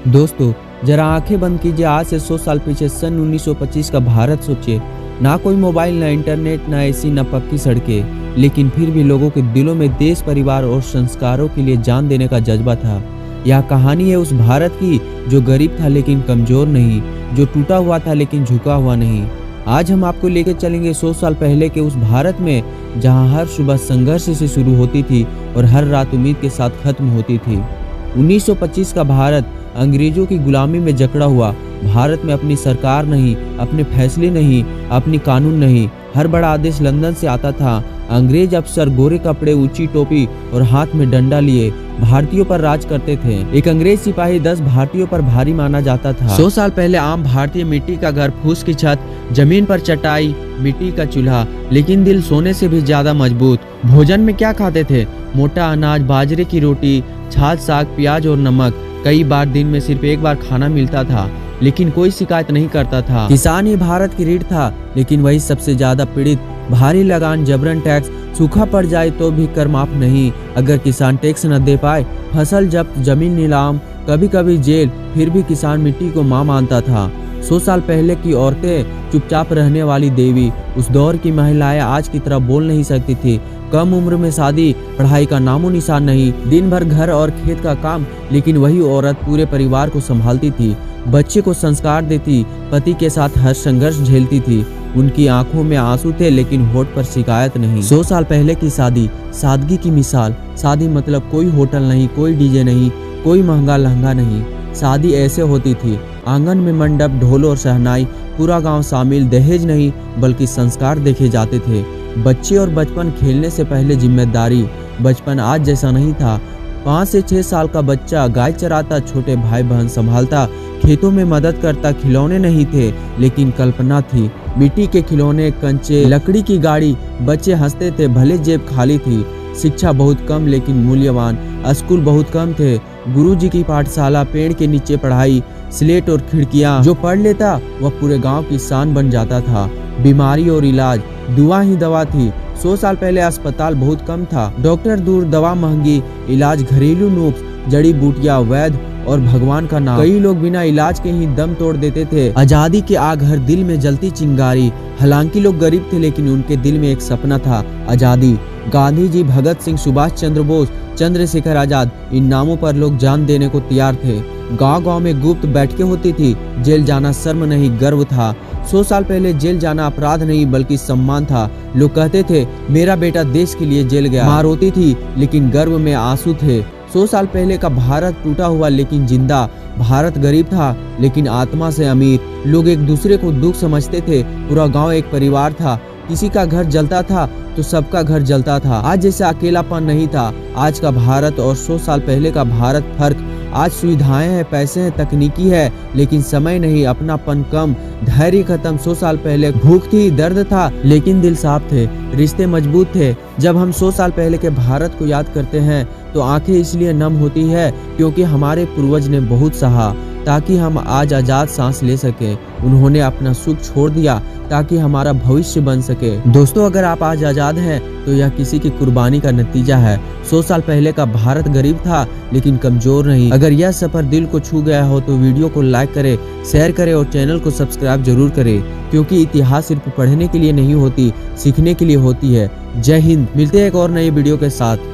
दोस्तों, जरा आंखें बंद कीजिए। आज से 100 साल पीछे सन 1925 का भारत सोचिए। ना कोई मोबाइल, ना इंटरनेट, ना एसी, ना पक्की सड़कें, लेकिन फिर भी लोगों के दिलों में देश, परिवार और संस्कारों के लिए जान देने का जज्बा था। यह कहानी है उस भारत की जो गरीब था लेकिन कमजोर नहीं, जो टूटा हुआ था लेकिन झुका हुआ नहीं। आज हम आपको लेकर चलेंगे 100 साल पहले के उस भारत में जहां हर सुबह संघर्ष से शुरू होती थी और हर रात उम्मीद के साथ खत्म होती थी। 1925 का भारत अंग्रेजों की गुलामी में जकड़ा हुआ। भारत में अपनी सरकार नहीं, अपने फैसले नहीं, अपनी कानून नहीं। हर बड़ा आदेश लंदन से आता था। अंग्रेज अफसर गोरे कपड़े, ऊंची टोपी और हाथ में डंडा लिए भारतीयों पर राज करते थे। एक अंग्रेज सिपाही 10 भारतीयों पर भारी माना जाता था। 100 साल पहले आम भारतीय मिट्टी का घर, फूस की छत, जमीन पर चटाई, मिट्टी का चूल्हा, लेकिन दिल सोने से भी ज्यादा मजबूत। भोजन में क्या खाते थे? मोटा अनाज, बाजरे की रोटी, छाछ, साग, प्याज और नमक। कई बार दिन में सिर्फ एक बार खाना मिलता था, लेकिन कोई शिकायत नहीं करता था। किसान ही भारत की रीढ़ था, लेकिन वही सबसे ज्यादा पीड़ित। भारी लगान, जबरन टैक्स, सूखा पड़ जाए तो भी कर माफ नहीं। अगर किसान टैक्स न दे पाए, फसल जब्त, जमीन नीलाम, कभी कभी जेल, फिर भी किसान मिट्टी को मां मानता था। 100 साल पहले की औरतें चुपचाप रहने वाली देवी। उस दौर की महिलाएं आज की तरह बोल नहीं सकती थी। कम उम्र में शादी, पढ़ाई का नामो निशान नहीं, दिन भर घर और खेत का काम, लेकिन वही औरत पूरे परिवार को संभालती थी, बच्चे को संस्कार देती, पति के साथ हर संघर्ष झेलती थी। उनकी आंखों में आंसू थे लेकिन होठ पर शिकायत नहीं। 100 साल पहले की शादी, सादगी की मिसाल। शादी मतलब कोई होटल नहीं, कोई डीजे नहीं, कोई महंगा लहंगा नहीं। शादी ऐसे होती थी, आंगन में मंडप, ढोल और शहनाई, पूरा गांव शामिल। दहेज नहीं बल्कि संस्कार देखे जाते थे। बच्चे और बचपन, खेलने से पहले जिम्मेदारी। बचपन आज जैसा नहीं था। 5 से 6 साल का बच्चा गाय चराता, छोटे भाई बहन संभालता, खेतों में मदद करता। खिलौने नहीं थे लेकिन कल्पना थी। मिट्टी के खिलौने, कंचे, लकड़ी की गाड़ी। बच्चे हंसते थे भले जेब खाली थी। शिक्षा बहुत कम लेकिन मूल्यवान। स्कूल बहुत कम थे। गुरुजी की पाठशाला, पेड़ के नीचे पढ़ाई, स्लेट और खिड़कियां। जो पढ़ लेता वह पूरे गांव की शान बन जाता था। बीमारी और इलाज, दुआ ही दवा थी। 100 साल पहले अस्पताल बहुत कम था। डॉक्टर दूर, दवा महंगी, इलाज घरेलू नुस्खे, जड़ी बूटियां, वैद्य और भगवान का नाम। कई लोग बिना इलाज के ही दम तोड़ देते थे। आजादी की आग हर दिल में जलती चिंगारी। हालांकि लोग गरीब थे लेकिन उनके दिल में एक सपना था, आजादी। गांधी जी, भगत सिंह, सुभाष चंद्र बोस, चंद्रशेखर आजाद, इन नामों पर लोग जान देने को तैयार थे। गांव गांव में गुप्त बैठकें होती थी। जेल जाना शर्म नहीं, गर्व था। 100 साल पहले जेल जाना अपराध नहीं बल्कि सम्मान था। लोग कहते थे मेरा बेटा देश के लिए जेल गया। मां रोती थी लेकिन गर्व में आंसू थे। 100 साल पहले का भारत टूटा हुआ लेकिन जिंदा। भारत गरीब था लेकिन आत्मा से अमीर। लोग एक दूसरे को दुख समझते थे। पूरा गांव एक परिवार था। किसी का घर जलता था तो सबका घर जलता था। आज जैसा अकेलापन नहीं था। आज का भारत और 100 साल पहले का भारत फर्क। आज सुविधाएं हैं, पैसे हैं, तकनीकी है, लेकिन समय नहीं, अपनापन कम, धैर्य खत्म। 100 साल पहले भूख थी, दर्द था, लेकिन दिल साफ थे, रिश्ते मजबूत थे। जब हम 100 साल पहले के भारत को याद करते हैं तो आंखें इसलिए नम होती है क्योंकि हमारे पूर्वज ने बहुत सहा ताकि हम आज आजाद सांस ले सके। उन्होंने अपना सुख छोड़ दिया ताकि हमारा भविष्य बन सके। दोस्तों, अगर आप आज आजाद हैं तो यह किसी की कुर्बानी का नतीजा है। 100 साल पहले का भारत गरीब था लेकिन कमजोर नहीं। अगर यह सफर दिल को छू गया हो तो वीडियो को लाइक करें, शेयर करें और चैनल को सब्सक्राइब जरूर करें, क्योंकि इतिहास सिर्फ पढ़ने के लिए नहीं होती, सीखने के लिए होती है। जय हिंद। मिलते हैं एक और नई वीडियो के साथ।